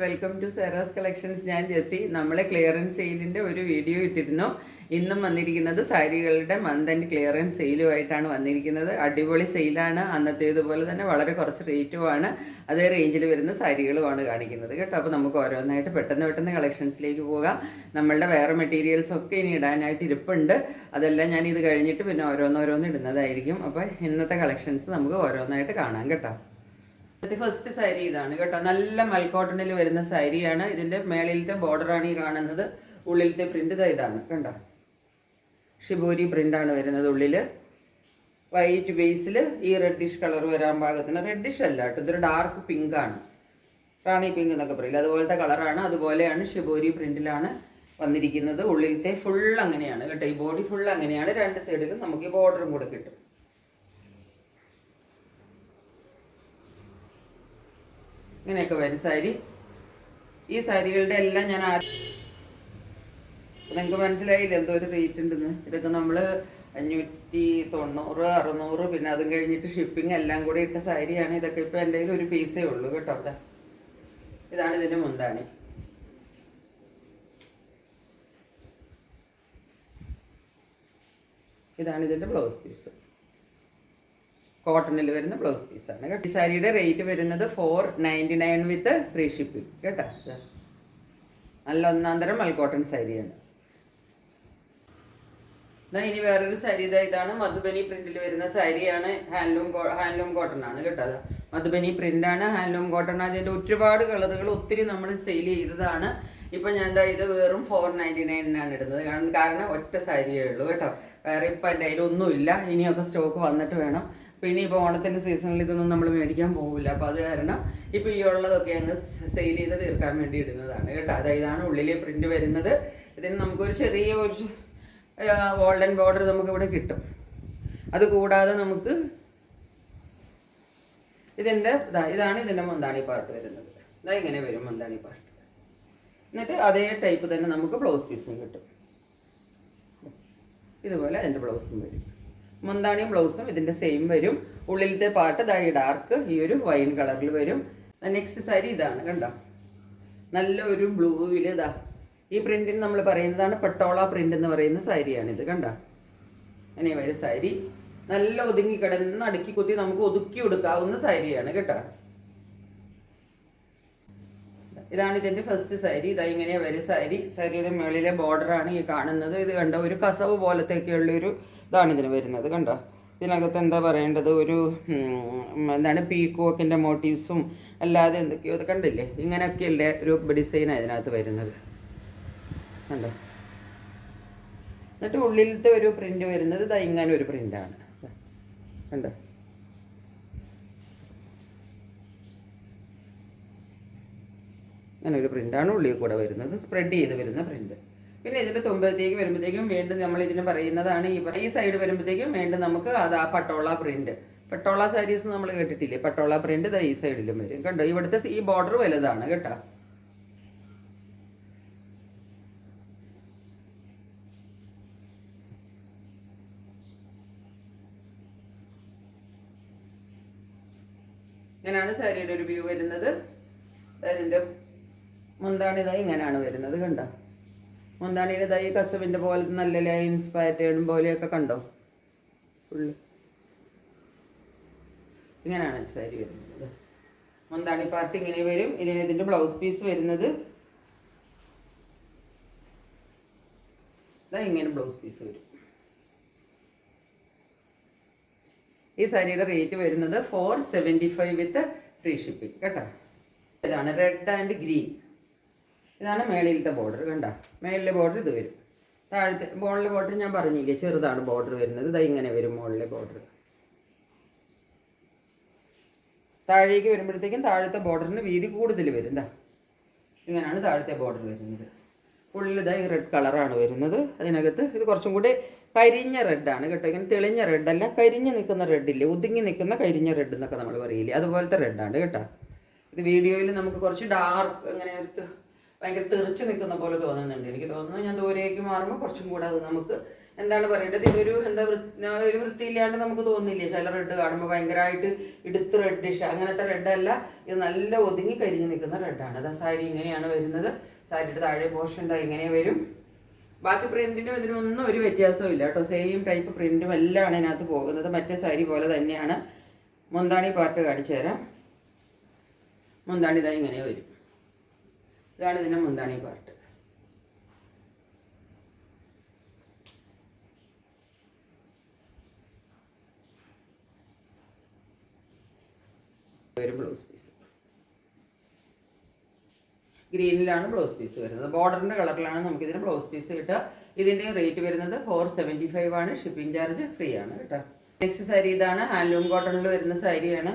Welcome to Sera's collections. ഞാൻ ജെസ്സി. നമ്മളെ clearance സെയിലിൻ്റെ ഒരു വീഡിയോ ഇട്ടിരുന്നു. ഇന്നും വന്നിരിക്കുന്നത് സാരികളുടെ മന്ത് ആൻഡ് ക്ലിയറൻസ് സെയിലുമായിട്ടാണ് വന്നിരിക്കുന്നത്. അടിപൊളി സെയിലാണ്. അന്നത്തേതുപോലെ തന്നെ വളരെ കുറച്ച് റേറ്റുമാണ്, അതേ റേഞ്ചിൽ വരുന്ന സാരികളുമാണ് കാണിക്കുന്നത് കേട്ടോ. അപ്പോൾ നമുക്ക് ഓരോന്നായിട്ട് പെട്ടെന്ന് കളക്ഷൻസിലേക്ക് പോകാം. നമ്മളുടെ വേറെ മെറ്റീരിയൽസ് ഒക്കെ ഇനി ഇടാനായിട്ട് ഇരിപ്പുണ്ട്. അതെല്ലാം ഞാൻ ഇത് കഴിഞ്ഞിട്ട് പിന്നെ ഓരോന്നോരോന്ന് ഇടുന്നതായിരിക്കും. അപ്പോൾ ഇന്നത്തെ കളക്ഷൻസ് നമുക്ക് ഓരോന്നായിട്ട് കാണാം കേട്ടോ. ഫസ്റ്റ് സാരി ഇതാണ് കേട്ടോ. നല്ല മൽക്കോട്ടണിൽ വരുന്ന സാരിയാണ്. ഇതിൻ്റെ മേളിലത്തെ ബോർഡറാണ് ഈ കാണുന്നത്. ഉള്ളിലത്തെ പ്രിന്റ് ഇതാണ് കണ്ടോ. ഷിബോരി പ്രിന്റാണ് വരുന്നത്. ഉള്ളിൽ വൈറ്റ് ബേസിൽ ഈ റെഡിഷ് കളർ വരാൻ പാകത്തിന്. റെഡിഷ് അല്ല കേട്ടോ, ഇതൊരു ഡാർക്ക് പിങ്ക് ആണ്. റാണി പിങ്ക് എന്നൊക്കെ പറയില്ല, അതുപോലത്തെ കളറാണ്. അതുപോലെയാണ് ഷിബോരി പ്രിന്റിലാണ് വന്നിരിക്കുന്നത്. ഉള്ളിലത്തെ ഫുൾ അങ്ങനെയാണ് കേട്ടോ. ഈ ബോഡി ഫുൾ അങ്ങനെയാണ്. രണ്ട് സൈഡിലും നമുക്ക് ഈ ബോർഡറും കൂടെ കിട്ടും. ഇങ്ങനെയൊക്കെ വരും സാരി. ഈ സാരികളുടെ എല്ലാം ഞാൻ നിങ്ങൾക്ക് മനസ്സിലായില്ല എന്തോ ഒരു റേറ്റ് ഉണ്ടെന്ന്. ഇതൊക്കെ നമ്മൾ 590, 600, പിന്നെ അതും കഴിഞ്ഞിട്ട് ഷിപ്പിംഗ് എല്ലാം കൂടി ഇട്ട സാരിയാണ്. ഇതൊക്കെ ഇപ്പോൾ എൻ്റെ കയ്യിൽ ഒരു പീസേ ഉള്ളൂ കേട്ടോ. ഇതാണ് ഇതിൻ്റെ മുന്താണി. ഇതാണ് ഇതിൻ്റെ ബ്ലൗസ് പീസ്. കോട്ടണിൽ വരുന്ന ബ്ലൗസ് പീസാണ് കേട്ടോ. ഈ സാരിയുടെ റേറ്റ് വരുന്നത് 499 വിത്ത് ഫ്രീ ഷിപ്പിംഗ് കേട്ടോ. നല്ല ഒന്നാന്തരം മൽക്കോട്ടൺ സാരിയാണ്. ഇനി വേറൊരു സാരി ഇതാണ്. മധുബനി പ്രിന്റിൽ വരുന്ന സാരിയാണ്. ഹാൻഡ്ലൂം കോട്ടൺ ആണ് കേട്ടോ. മധുബനി പ്രിന്റാണ്, ഹാൻഡ്ലൂം കോട്ടൺ. അതിൻ്റെ ഒരുപാട് കളറുകൾ ഒത്തിരി നമ്മൾ സെയിൽ ചെയ്തതാണ്. ഇപ്പം ഞാൻ ഇത് വെറും 499 ഇടുന്നത്. കാരണം ഒറ്റ സാരിയേ ഉള്ളൂ കേട്ടോ. വേറെ ഇപ്പം എൻ്റെ കയ്യിലൊന്നുമില്ല. ഇനിയൊക്കെ സ്റ്റോക്ക് വന്നിട്ട് വേണം. പിന്നെ ഇപ്പോൾ ഓണത്തിൻ്റെ സീസണിൽ ഇതൊന്നും നമ്മൾ മേടിക്കാൻ പോകില്ല. അപ്പോൾ അത് കാരണം ഇപ്പോൾ ഈ ഉള്ളതൊക്കെ അങ്ങ് സെയിൽ ചെയ്ത് തീർക്കാൻ വേണ്ടി ഇടുന്നതാണ് കേട്ടോ. ഇതാണ് ഉള്ളിലെ പ്രിന്റ് വരുന്നത്. ഇതിന് നമുക്കൊരു ചെറിയ ഒരു ഗോൾഡൻ ബോർഡർ നമുക്കിവിടെ കിട്ടും. അതുകൂടാതെ നമുക്ക് ഇതാണ് ഇതിൻ്റെ മുന്താണി പാർട്ട് വരുന്നത്. ഇങ്ങനെ വരും മുന്താണി പാർട്ട്. എന്നിട്ട് അതേ ടൈപ്പ് തന്നെ നമുക്ക് ബ്ലൗസ് പീസും കിട്ടും. ഇതുപോലെ അതിൻ്റെ ബ്ലൗസും വരും. മുന്താണിയും ബ്ലൗസും ഇതിൻ്റെ സെയിം വരും. ഉള്ളിലത്തെ പാർട്ട് ഈ ഡാർക്ക് ഈ ഒരു വൈൻ കളറിൽ വരും. നെക്സ്റ്റ് സാരി ഇതാണ് കണ്ടോ. നല്ല ഒരു ബ്ലൂവിൽ ഈ പ്രിന്റിന് നമ്മൾ പറയുന്നതാണ് പട്ടോള പ്രിന്റ് എന്ന് പറയുന്ന സാരിയാണിത് കണ്ടോ. അങ്ങനെ വരും സാരി. നല്ല ഒതുങ്ങി കിടന്ന് അടുക്കി കുത്തി നമുക്ക് ഒതുക്കി കൊടുക്കാവുന്ന സാരിയാണ് കേട്ടോ. ഇതാണ് ഇതിൻ്റെ ഫസ്റ്റ് സാരി. ഇങ്ങനെ വരും സാരി. സാരിയുടെ മുകളിലെ ബോർഡറാണ് ഈ കാണുന്നത്. ഇത് കണ്ടോ, ഒരു കസവ് പോലത്തെയൊക്കെയുള്ളൊരു ഇതാണ് ഇതിന് വരുന്നത് കണ്ടോ. ഇതിനകത്ത് എന്താ പറയേണ്ടത്, ഒരു പീക്കോക്കിൻ്റെ മോട്ടീവ്സും അല്ലാതെ എന്തൊക്കെയോ ഇത് കണ്ടില്ലേ. ഇങ്ങനെയൊക്കെയുള്ള ഒരു ഡിസൈനാണ് ഇതിനകത്ത് വരുന്നത് കണ്ടോ. എന്നിട്ട് ഉള്ളിലത്തെ ഒരു പ്രിന്റ് വരുന്നത് ഇങ്ങനെ ഒരു പ്രിൻ്റാണ് കണ്ടോ. അങ്ങനെ ഒരു പ്രിൻ്റാണ് ഉള്ളിൽ കൂടെ വരുന്നത്, സ്പ്രെഡ് ചെയ്ത് വരുന്ന പ്രിന്റ്. പിന്നെ ഇതിൻ്റെ തുമ്പത്തേക്ക് വരുമ്പോഴത്തേക്കും വീണ്ടും നമ്മൾ ഇതിന് പറയുന്നതാണ് ഈ സൈഡ് വരുമ്പോഴത്തേക്കും വീണ്ടും നമുക്ക് ആ പട്ടോള പ്രിന്റ്. പട്ടോള സാരീസ് നമ്മൾ കേട്ടിട്ടില്ലേ, പട്ടോള പ്രിന്റ് ഈ സൈഡിലും വരും കണ്ടോ. ഇവിടുത്തെ ഈ ബോർഡർ വലുതാണ് കേട്ടോ. ഇങ്ങനെയാണ് സാരിയുടെ ഒരു വ്യൂ വരുന്നത്. അതിൻ്റെ മുന്താണി ഇങ്ങനെയാണ് വരുന്നത് കണ്ടോ. മുന്താണിയിൽ ഈ കസവിൻ്റെ പോലെ നല്ല ലൈൻസ് പാറ്റേണും പോലെയൊക്കെ കണ്ടോ. ഫുള്ള് ഇങ്ങനെയാണ് സാരി വരുന്നത്. മുന്താണി പാർട്ട് ഇങ്ങനെ വരും. ഇതിൻ്റെ ബ്ലൗസ് പീസ് വരുന്നത് ഇങ്ങനെ ബ്ലൗസ് പീസ് വരും. ഈ സാരിയുടെ റേറ്റ് വരുന്നത് 475 വിത്ത് ഫ്രീ ഷിപ്പിംഗ് കേട്ടോ. ഇതാണ് റെഡ് ആൻഡ് ഗ്രീൻ. ഇതാണ് മേളിലത്തെ ബോർഡർ കണ്ടോ. മേളിലെ ബോർഡർ ഇത് വരും. താഴത്തെ മുകളിലെ ബോർഡർ ഞാൻ പറഞ്ഞില്ലേ, ചെറുതാണ് ബോർഡർ വരുന്നത്. ഇങ്ങനെ വരും മുകളിലെ ബോർഡർ. താഴേക്ക് വരുമ്പോഴത്തേക്കും താഴത്തെ ബോർഡറിന് വീതി കൂടുതൽ വരും. ഇങ്ങനെയാണ് താഴത്തെ ബോർഡർ വരുന്നത്. ഉള്ളിൽ ഈ റെഡ് കളറാണ് വരുന്നത്. അതിനകത്ത് ഇത് കുറച്ചും കൂടി കരിഞ്ഞ റെഡാണ് കേട്ടോ. ഇങ്ങനെ തെളിഞ്ഞ റെഡല്ല, കരിഞ്ഞ് നിൽക്കുന്ന റെഡില്ലേ, ഒതുങ്ങി നിൽക്കുന്ന കരിഞ്ഞ റെഡ് എന്നൊക്കെ നമ്മൾ പറയില്ലേ, അതുപോലത്തെ റെഡാണ് കേട്ടോ. ഇത് വീഡിയോയിൽ നമുക്ക് കുറച്ച് ഡാർക്ക് അങ്ങനെ ഭയങ്കര തെറിച്ച് നിൽക്കുന്ന പോലെ തോന്നുന്നുണ്ട്. എനിക്ക് തോന്നുന്നു ഞാൻ ദൂരേക്ക് മാറുമ്പോൾ കുറച്ചും കൂടെ അത് നമുക്ക് എന്താണ് പറയേണ്ടത്, ഇതൊരു എന്താ ഒരു വൃത്തിയില്ലാണ്ട് നമുക്ക് തോന്നില്ലേ? ചില റെഡ് കാണുമ്പോൾ ഭയങ്കരമായിട്ട് എടുത്ത് റെഡിഷ്, അങ്ങനത്തെ റെഡല്ല. ഇത് നല്ല ഒതുങ്ങി കരിഞ്ഞ് നിൽക്കുന്ന റെഡാണ്. അതാ സാരി ഇങ്ങനെയാണ് വരുന്നത്. സാരിയുടെ താഴെ പോർഷൻ എന്താ ഇങ്ങനെ വരും. ബാക്കി പ്രിന്റിനും ഇതിനൊന്നും ഒരു വ്യത്യാസവും ഇല്ല കേട്ടോ. സെയിം ടൈപ്പ് പ്രിന്റും എല്ലാം ആണ് ഇതിനകത്ത് പോകുന്നത്. മറ്റേ സാരി പോലെ തന്നെയാണ്. മുന്താണി പാർട്ട് കാണിച്ചു തരാം. മുന്താണി ഇതാ ഇങ്ങനെ വരും. ഇതാണ് ഇതിൻ്റെ മുന്താണി പാർട്ട്. ഒരു ബ്ലൗസ് പീസ് ഗ്രീനിലാണ് ബ്ലൗസ് പീസ് വരുന്നത്. ബോർഡറിൻ്റെ കളറിലാണ് നമുക്കിതിന് ബ്ലൗസ് പീസ് കിട്ടുക. ഇതിൻ്റെ റേറ്റ് വരുന്നത് 475 ആണ്. ഷിപ്പിംഗ് ചാർജ് ഫ്രീ ആണ് കേട്ടോ. നെക്സ്റ്റ് സാരി ഇതാണ്. ഹാൻഡ്ലൂം കോട്ടണിൽ വരുന്ന സാരിയാണ്.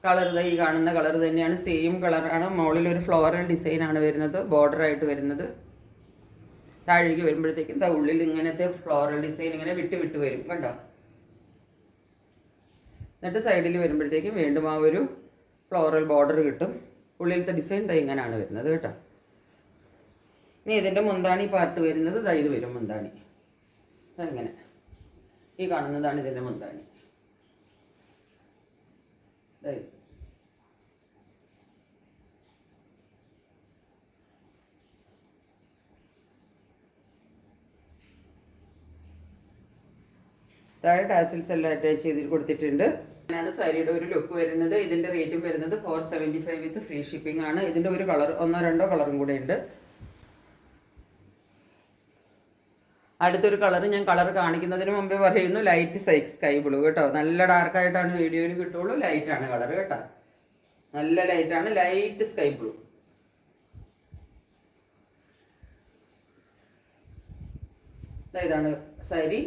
കളർ ഈ കാണുന്ന കളർ തന്നെയാണ്. സെയിം കളറാണ്. മുകളിൽ ഒരു ഫ്ലോറൽ ഡിസൈനാണ് വരുന്നത്, ബോർഡറായിട്ട് വരുന്നത്. താഴേക്ക് വരുമ്പോഴത്തേക്കും ഉള്ളിൽ ഇങ്ങനത്തെ ഫ്ലോറൽ ഡിസൈൻ ഇങ്ങനെ വിട്ട് വിട്ട് വരും കണ്ടോ. എന്നിട്ട് സൈഡിൽ വരുമ്പോഴത്തേക്കും വീണ്ടും ആ ഒരു ഫ്ലോറൽ ബോർഡർ കിട്ടും. ഉള്ളിലത്തെ ഡിസൈൻ ഇങ്ങനെയാണ് വരുന്നത് കേട്ടോ. ഇനി ഇതിൻ്റെ മുന്താണി പാർട്ട് വരുന്നത് ഇത് വരും. മുന്താണി ഇങ്ങനെ ഈ കാണുന്നതാണ് ഇതിൻ്റെ മുന്താണി. താഴെ ടാസിൽസ് എല്ലാം അറ്റാച്ച് ചെയ്ത് കൊടുത്തിട്ടുണ്ട്. ാണ് സാരിയുടെ ഒരു ലുക്ക് വരുന്നത്. ഇതിൻ്റെ റേറ്റും വരുന്നത് 475 വിത്ത് ഫ്രീ ഷിപ്പിംഗ് ആണ്. ഇതിൻ്റെ ഒരു കളർ, ഒന്നോ രണ്ടോ കളറും കൂടെ ഉണ്ട്. അടുത്തൊരു കളർ ഞാൻ കളർ കാണിക്കുന്നതിന് മുമ്പേ പറയുന്നു, ലൈറ്റ് സ്കൈ ബ്ലൂ കേട്ടോ. നല്ല ഡാർക്കായിട്ടാണ് വീഡിയോയിൽ കിട്ടുള്ളൂ. ലൈറ്റാണ് കളർ കേട്ടോ. നല്ല ലൈറ്റാണ്, ലൈറ്റ് സ്കൈ ബ്ലൂ. ഇതാണ് സാരി.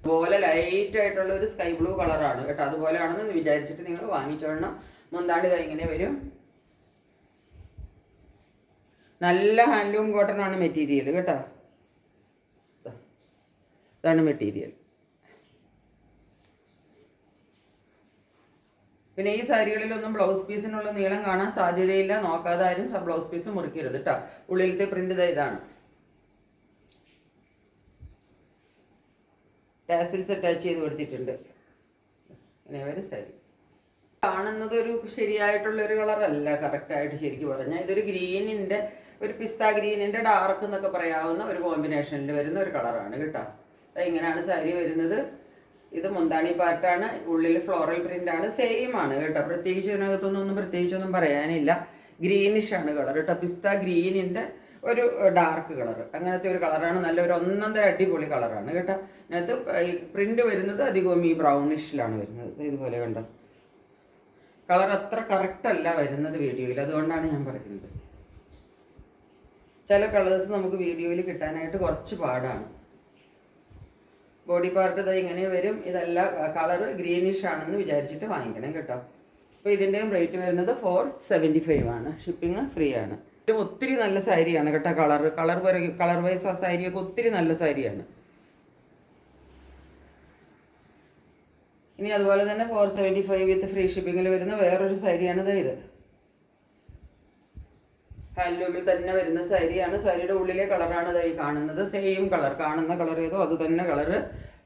അതുപോലെ ലൈറ്റ് ആയിട്ടുള്ള ഒരു സ്കൈ ബ്ലൂ കളറാണ് കേട്ടോ. അതുപോലെ ആണെന്ന് വിചാരിച്ചിട്ട് നിങ്ങൾ വാങ്ങിച്ചോളണം. മുന്താണി ഇങ്ങനെ വരും. നല്ല ഹാൻഡ്ലൂം കോട്ടൺ ആണ് മെറ്റീരിയൽ കേട്ടോ. ഇതാണ് മെറ്റീരിയൽ. പിന്നെ ഈ സാരികളിലൊന്നും ബ്ലൗസ് പീസിനുള്ള നീളം കാണാൻ സാധ്യതയില്ല. നോക്കാതെ ആരും ബ്ലൗസ് പീസ് മുറിക്കരുത് കേട്ടോ. ഉള്ളിലത്തെ പ്രിന്റ് ഇതാണ്. ടാസിൽസ് അറ്റാച്ച് ചെയ്ത് കൊടുത്തിട്ടുണ്ട്. ഇങ്ങനെ ഒരു സാരി കാണുന്നത് ഒരു ശരിയായിട്ടുള്ളൊരു കളറല്ല കറക്റ്റായിട്ട്. ശരിക്കും പറഞ്ഞാൽ ഇതൊരു ഗ്രീനിൻ്റെ, ഒരു പിസ്ത ഗ്രീനിൻ്റെ ഡാർക്ക് എന്നൊക്കെ പറയാവുന്ന ഒരു കോമ്പിനേഷനിൽ വരുന്ന ഒരു കളറാണ് കേട്ടോ. ഇങ്ങനെയാണ് സാരി വരുന്നത്. ഇത് മുന്താണി പാർട്ടാണ്. ഉള്ളിൽ ഫ്ലോറൽ പ്രിന്റ് ആണ്. സെയിം ആണ് കേട്ടോ. പ്രത്യേകിച്ച് ഇതിനകത്തൊന്നും പ്രത്യേകിച്ചൊന്നും പറയാനില്ല. ഗ്രീനിഷ് ആണ് കളർ കേട്ടോ. പിസ്ത ഗ്രീനിൻ്റെ ഒരു ഡാർക്ക് കളർ, അങ്ങനത്തെ ഒരു കളറാണ്. നല്ല ഒരു ഒന്നൊന്നര അടിപൊളി കളറാണ് കേട്ടോ. അതിനകത്ത് ഈ പ്രിന്റ് വരുന്നത് അധികവും ഈ ബ്രൗണിഷിലാണ് വരുന്നത്. ഇതുപോലെ കണ്ടോ. കളർ അത്ര കറക്റ്റ് അല്ല വരുന്നത് വീഡിയോയിൽ, അതുകൊണ്ടാണ് ഞാൻ പറയുന്നത്. ചില കളേഴ്സ് നമുക്ക് വീഡിയോയിൽ കിട്ടാനായിട്ട് കുറച്ച് പാടാണ്. ബോഡി പാർട്ട് ഇങ്ങനെ വരും. ഇതെല്ലാം കളർ ഗ്രീനിഷ് ആണെന്ന് വിചാരിച്ചിട്ട് വാങ്ങിക്കണം കേട്ടോ. അപ്പോൾ ഇതിൻ്റെയും റേറ്റ് വരുന്നത് 475 ആണ്. ഷിപ്പിംഗ് ഫ്രീ ആണ്. ഒത്തിരി നല്ല സാരിയാണ് കേട്ടോ. കളർ വൈസ് ആ സാരിയൊക്കെ ഒത്തിരി നല്ല സാരിയാണ്. ഇനി അതുപോലെ തന്നെ 475 വിത്ത് ഫ്രീ ഷിപ്പിങ്ങിൽ വരുന്ന വേറൊരു സാരിയാണ് ഇത്. ഹാൻഡ്ലൂമിൽ തന്നെ വരുന്ന സാരിയാണ്. സാരിയുടെ ഉള്ളിലെ കളറാണ് ഈ കാണുന്നത്. സെയിം കളർ, കാണുന്ന കളർ ഏതോ അത് തന്നെ കളറ്.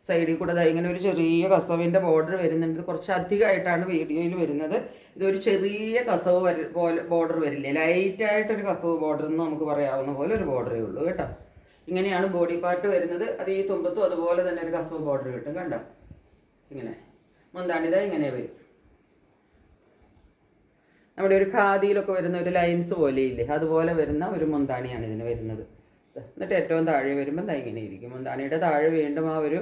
സൈഡിൽ കൂടെ ഇങ്ങനെ ഒരു ചെറിയ കസവിൻ്റെ ബോർഡർ വരുന്നുണ്ട്. കുറച്ച് അധികമായിട്ടാണ് വീഡിയോയിൽ വരുന്നത്. ഇതൊരു ചെറിയ കസവ് പോലെ ബോർഡർ വരില്ലേ, ലൈറ്റായിട്ടൊരു കസവ് ബോർഡർ എന്ന് നമുക്ക് പറയാവുന്ന പോലെ ഒരു ബോർഡറേ ഉള്ളൂ കേട്ടോ. ഇങ്ങനെയാണ് ബോഡി പാർട്ട് വരുന്നത്. അത് ഈ തുമ്പത്തും അതുപോലെ തന്നെ ഒരു കസവ് ബോർഡർ കിട്ടും കണ്ടോ. ഇങ്ങനെ മുന്താണിത ഇങ്ങനെ വരും. നമ്മുടെ ഒരു ഖാദിയിലൊക്കെ വരുന്ന ഒരു ലൈൻസ് പോലെ ഇല്ലേ, അതുപോലെ വരുന്ന ഒരു മുന്താണിയാണ് ഇതിന് വരുന്നത്. എന്നിട്ട് ഏറ്റവും താഴെ വരുമ്പോൾ ഇങ്ങനെ ഇരിക്കും. മുന്താണിയുടെ താഴെ വീണ്ടും ആ ഒരു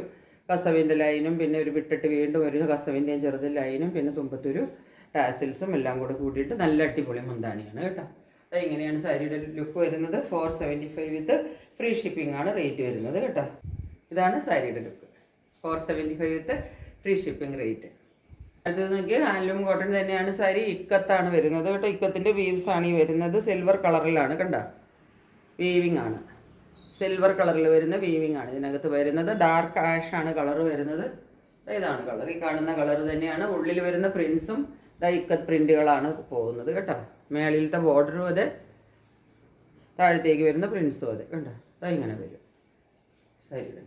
കസവിൻ്റെ ലൈനും, പിന്നെ ഒരു വിട്ടിട്ട് വീണ്ടും ഒരു കസവിൻ്റെയും ചെറുത് ലൈനും, പിന്നെ തുമ്പത്തൊരു ടാസിൽസും എല്ലാം കൂടെ കൂട്ടിയിട്ട് നല്ല അടിപൊളി മുന്താണിയാണ് കേട്ടോ. ഇങ്ങനെയാണ് സാരിയുടെ ലുക്ക് വരുന്നത്. 475 വിത്ത് ഫ്രീ ഷിപ്പിംഗ് ആണ് റേറ്റ് വരുന്നത് കേട്ടോ. ഇതാണ് സാരിയുടെ ലുക്ക്. 475 വിത്ത് ഫ്രീ ഷിപ്പിംഗ് റേറ്റ്. അത് നോക്കി ഹാൻഡ്ലൂം കോട്ടൺ തന്നെയാണ് സാരി. ഇക്കത്താണ് വരുന്നത് കേട്ടോ. ഇക്കത്തിൻ്റെ വീവ്സ് ആണ് ഈ വരുന്നത്. സിൽവർ കളറിലാണ് കണ്ടോ. വീവിങ് ആണ്. സിൽവർ കളറിൽ വരുന്ന വീവിങ് ആണ് ഇതിനകത്ത് വരുന്നത്. ഡാർക്ക് ആഷ് ആണ് കളർ വരുന്നത്. ഇതാണ് കളർ. ഈ കാണുന്ന കളർ തന്നെയാണ്. ഉള്ളിൽ വരുന്ന പ്രിൻസും ഇക്കത്ത് പ്രിന്റുകളാണ് പോകുന്നത് കേട്ടോ. മേളിലത്തെ ബോർഡറും അതെ, താഴത്തേക്ക് വരുന്ന പ്രിൻസും അതെ കണ്ടോ. ഇങ്ങനെ വരും സാരിയുടെ.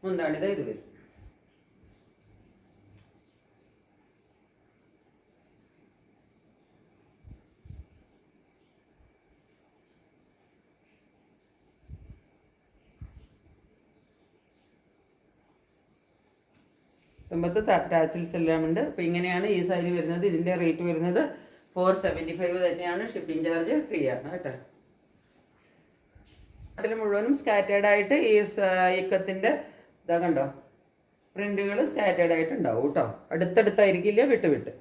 മുന്താണിത് ഇത് വരും. തുമ്പത്ത് ടാസിൽസ് എല്ലാം ഉണ്ട്. അപ്പോൾ ഇങ്ങനെയാണ് ഈ സാരി വരുന്നത്. ഇതിൻ്റെ റേറ്റ് വരുന്നത് 475 തന്നെയാണ്. ഷിപ്പിംഗ് ചാർജ് ഫ്രീ ആണ് കേട്ടോ. അതിൽ മുഴുവനും സ്കാറ്റേർഡ് ആയിട്ട് ഈ ഇക്കത്തിൻ്റെ ഇതാ കണ്ടോ, പ്രിൻറ്റുകൾ സ്കാറ്റേർഡ് ആയിട്ട് ഉണ്ടാവും കേട്ടോ. അടുത്തടുത്തായിരിക്കില്ല, വിട്ട് വിട്ട്.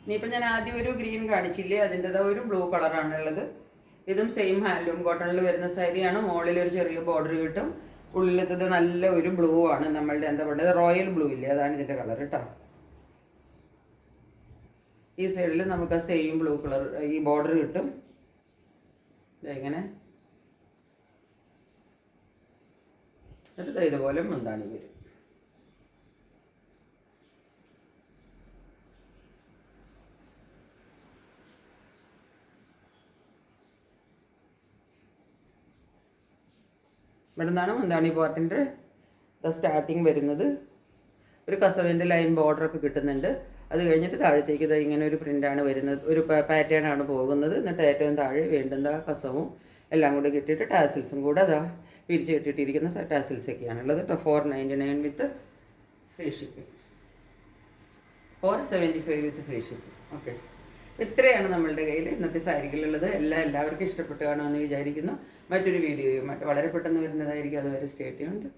ഇനിയിപ്പോൾ ഞാൻ ആദ്യം ഒരു ഗ്രീൻ കാണിച്ചില്ലേ, അതിൻ്റെതാ ഒരു ബ്ലൂ കളറാണുള്ളത്. ഇതും സെയിം ഹാൻഡ്ലൂം കോട്ടണിൽ വരുന്ന സാരിയാണ്. മുകളിൽ ഒരു ചെറിയ ബോർഡർ കിട്ടും. ഉള്ളിലത്തത് നല്ല ഒരു ബ്ലൂ ആണ്, നമ്മളുടെ എന്താ പറയുക റോയൽ ബ്ലൂ ഇല്ലേ, അതാണ് ഇതിൻ്റെ കളർ കേട്ടോ. ഈ സൈഡിൽ നമുക്ക് ആ സെയിം ബ്ലൂ കളർ ഈ ബോർഡർ കിട്ടും. ഇങ്ങനെ എന്നിട്ട് ഇതുപോലെ മുന്താണി വരും. ഇവിടെ നിന്നാണ് മുന്താണി പാർട്ടിൻ്റെ സ്റ്റാർട്ടിങ് വരുന്നത്. ഒരു കസവിൻ്റെ ലൈൻ ബോർഡറൊക്കെ കിട്ടുന്നുണ്ട്. അത് കഴിഞ്ഞിട്ട് താഴത്തേക്ക് ഇത് ഇങ്ങനെ ഒരു പ്രിൻ്റാണ് വരുന്നത്, ഒരു പാറ്റേൺ ആണ് പോകുന്നത്. എന്നിട്ട് ഏറ്റവും താഴെ വേണ്ടുന്ന കസവും എല്ലാം കൂടെ കിട്ടിയിട്ട് ടാസിൽസും കൂടെ അതാ പിരിച്ച് കെട്ടിയിട്ടിരിക്കുന്ന ടാസിൽസൊക്കെയാണുള്ളത് കേട്ടോ. 499 വിത്ത് ഫ്രീ ഷിപ്പിംഗ്, 475 വിത്ത് ഫ്രീ ഷിപ്പിംഗ്. ഓക്കെ, ഇത്രയാണ് നമ്മളുടെ കയ്യിൽ ഇന്നത്തെ സാരികളുള്ളത്. എല്ലാവർക്കും ഇഷ്ടപ്പെട്ടു കാണുമെന്ന് വിചാരിക്കുന്നു. മറ്റൊരു വീഡിയോയുമായിട്ട് വളരെ പെട്ടെന്ന് വരുന്നതായിരിക്കും. അതുവരെ സ്റ്റേ ട്യൂൺഡ്.